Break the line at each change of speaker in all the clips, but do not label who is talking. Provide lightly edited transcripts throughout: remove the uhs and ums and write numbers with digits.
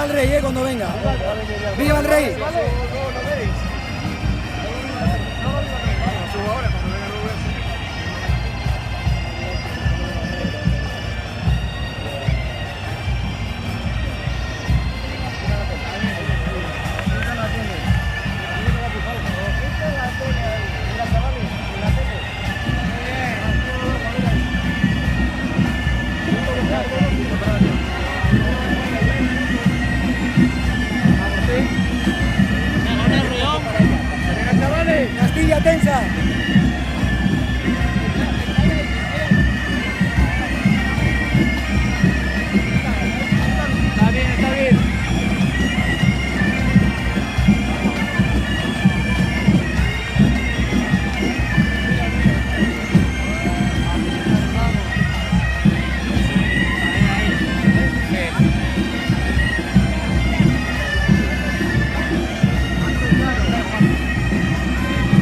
el rey, cuando venga. ¡Viva el rey! Castilla tensa. Está bien, está bien.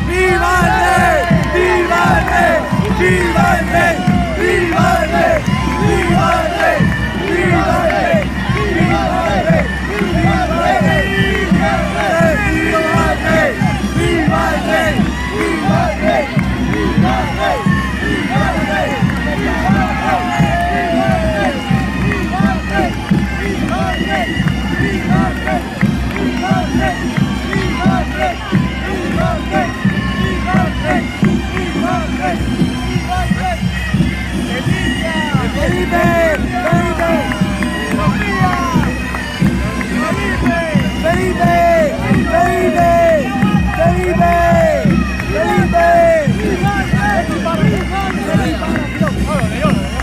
¡Viva el rey! ¡Viva el rey! ¡Viva el rey! ¡Viva el rey! ¡Viva el rey! ¡Viva el rey! ¡Viva el rey! ¡Viva el rey! ¡Viva el rey! ¡Viva el rey! ¡Viva el rey! ¡Viva el rey! ¡Viva el rey!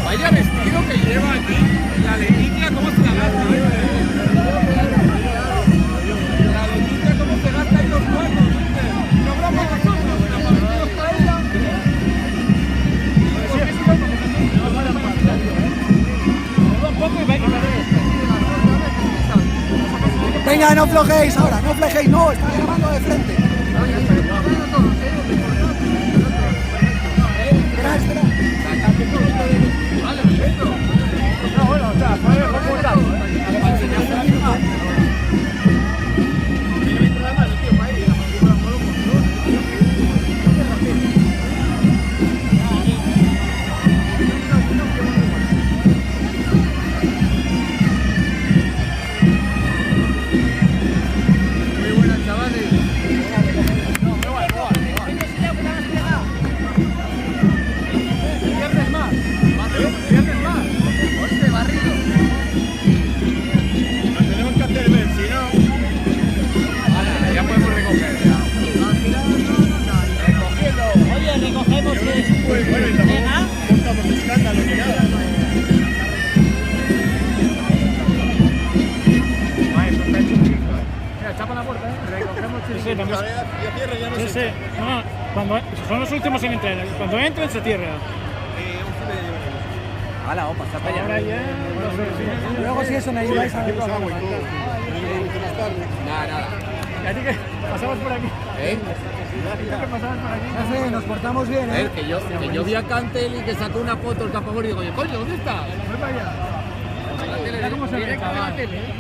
Vaya vestido que lleva aquí, la Leticia, ¿cómo se la gasta? La Leticia, ¿cómo se gasta ahí los cuernos? No hablamos nosotros, pero para ella.
Venga, no flojéis ahora, no flojéis, no, está grabando de frente. Espera, espera.
Vale, perfecto. No, bueno, o sea, fue cortado,
Sí, sí. No, cuando son los últimos en entrar. Cuando entren se cierra.
Hala, opa, está para
Ahora
allá.
ya.
Luego si eso me ayudáis a ver.
Nada, nada.
¿Y a ti que pasamos por aquí?
¿Eh?
¿Qué pasamos por aquí?
Jefe, nos portamos bien,
A ver, que yo vi a Cantel y que sacó una foto el Capagor y digo, oye, coño, ¿dónde está?
Pues vaya.
Mira
cómo se ve,
directo de la
chaval.
tele.